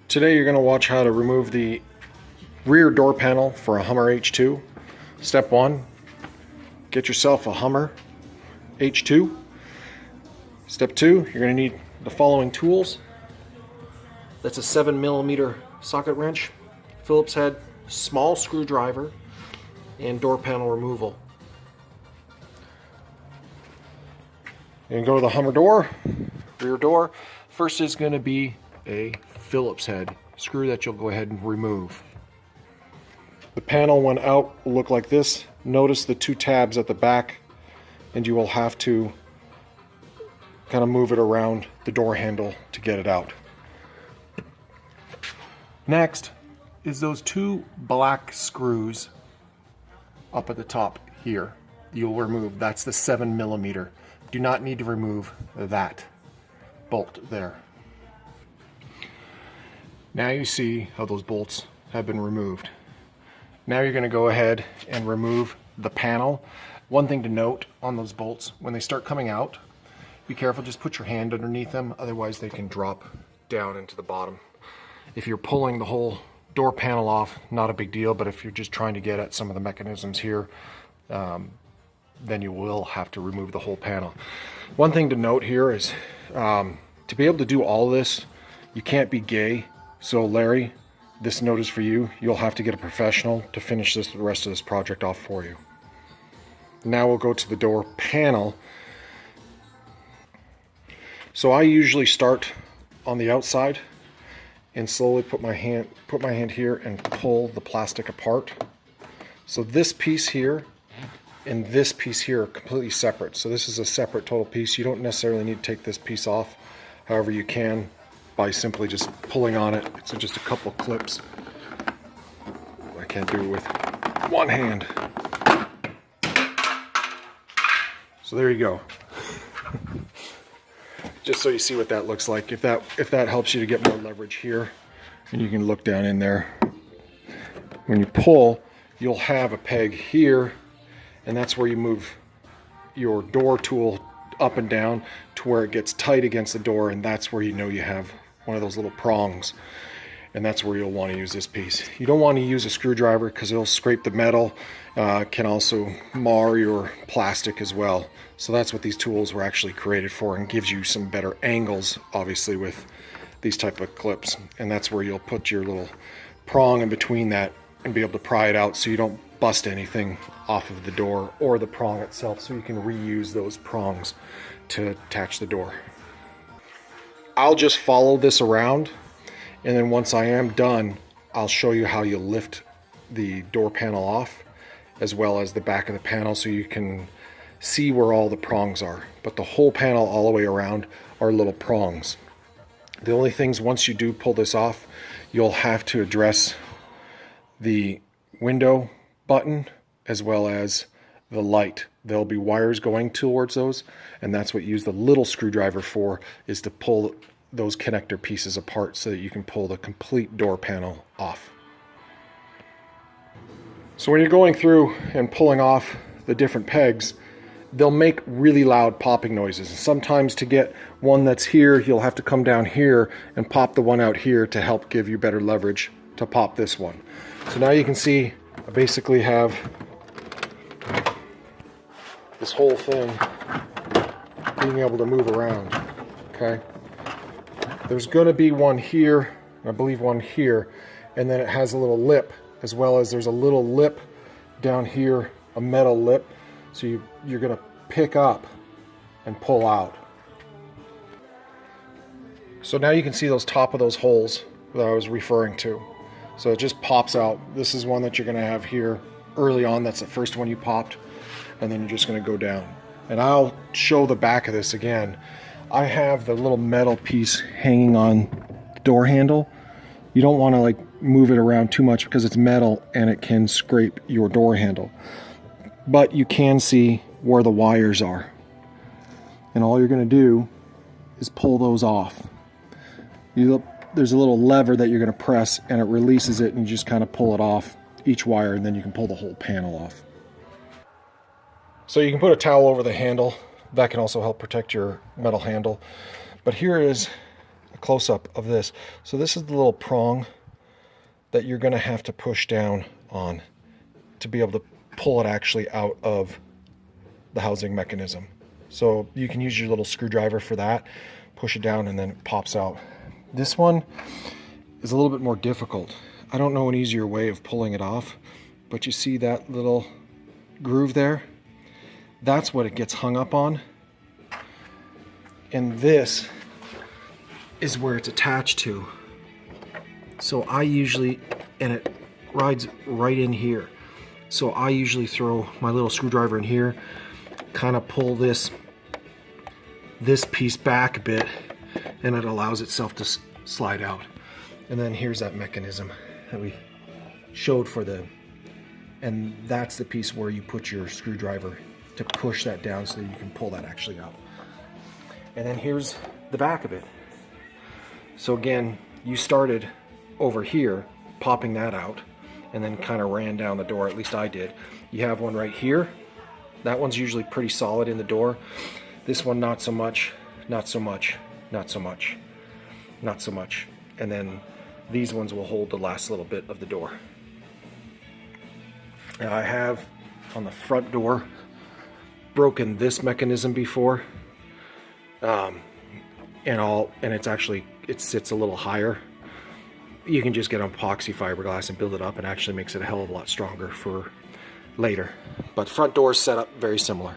Today you're going to watch how to remove the rear door panel for a Hummer H2. Step 1, get yourself a Hummer H2. Step 2, you're going to need the following tools. That's a 7mm socket wrench, Phillips head, small screwdriver, and door panel removal. You can go to the Hummer door, rear door. First is going to be a Phillips head screw that you'll go ahead and remove. The panel, when out, will look like this. Notice the two tabs at the back, and you will have to kind of move it around the door handle to get it out. Next is those two black screws up at the top here. You'll remove. That's the 7mm. Do not need to remove that bolt there. Now you see how those bolts have been removed. Now you're going to go ahead and remove the panel. One thing to note on those bolts, when they start coming out, be careful, just put your hand underneath them, otherwise they can drop down into the bottom. If you're pulling the whole door panel off, not a big deal, but if you're just trying to get at some of the mechanisms here, then you will have to remove the whole panel. One thing to note here is to be able to do all this, you can't be gay. So Larry, this note is for you. You'll have to get a professional to finish the rest of this project off for you. Now we'll go to the door panel. So I usually start on the outside and slowly put my hand here and pull the plastic apart. So this piece here and this piece here are completely separate. So this is a separate total piece. You don't necessarily need to take this piece off. However, you can by simply just pulling on it. It's just a couple clips. I can't do it with one hand. So there you go. Just so you see what that looks like. If that helps you to get more leverage here, and you can look down in there. When you pull, you'll have a peg here, and that's where you move your door tool up and down to where it gets tight against the door, and that's where you know you have one of those little prongs, and that's where you'll want to use this piece. You don't want to use a screwdriver because it'll scrape the metal, can also mar your plastic as well. So that's what these tools were actually created for, and gives you some better angles, obviously, with these type of clips. And that's where you'll put your little prong in between that and be able to pry it out so you don't bust anything off of the door or the prong itself, so you can reuse those prongs to attach the door. I'll just follow this around, and then once I am done, I'll show you how you lift the door panel off, as well as the back of the panel, so you can see where all the prongs are. But the whole panel all the way around are little prongs. The only things, once you do pull this off, you'll have to address the window button as well as the light. There'll be wires going towards those, and that's what you use the little screwdriver for, is to pull those connector pieces apart so that you can pull the complete door panel off. So when you're going through and pulling off the different pegs, they'll make really loud popping noises. Sometimes to get one that's here, you'll have to come down here and pop the one out here to help give you better leverage to pop this one. So now you can see I basically have this whole thing being able to move around. Okay, there's going to be one here, I believe one here, and then it has a little lip, as well as there's a little lip down here, a metal lip, so you're going to pick up and pull out. So now you can see those top of those holes that I was referring to. So it just pops out. This is one that you're going to have here early on. That's the first one you popped, and then you're just going to go down. And I'll show the back of this again. I have the little metal piece hanging on the door handle. You don't want to like move it around too much because it's metal and it can scrape your door handle. But you can see where the wires are. And all you're going to do is pull those off. There's a little lever that you're going to press, and it releases it, and you just kind of pull it off each wire, and then you can pull the whole panel off. So you can put a towel over the handle. That can also help protect your metal handle. But here is a close-up of this. So this is the little prong that you're going to have to push down on to be able to pull it actually out of the housing mechanism. So you can use your little screwdriver for that, push it down, and then it pops out. This one is a little bit more difficult. I don't know an easier way of pulling it off, but you see that little groove there? That's what it gets hung up on. And this is where it's attached to. So I usually, and it rides right in here. So I usually throw my little screwdriver in here, kind of pull this piece back a bit, and it allows itself to slide out. And then here's that mechanism that we showed for and that's the piece where you put your screwdriver to push that down so that you can pull that actually out. And then here's the back of it. So again, you started over here, popping that out, and then kind of ran down the door, at least I did. You have one right here. That one's usually pretty solid in the door. This one, not so much, not so much, not so much, not so much. And then these ones will hold the last little bit of the door. Now I have on the front door broken this mechanism before, and it sits a little higher. You can just get epoxy fiberglass and build it up, and actually makes it a hell of a lot stronger for later. But front door is set up very similar.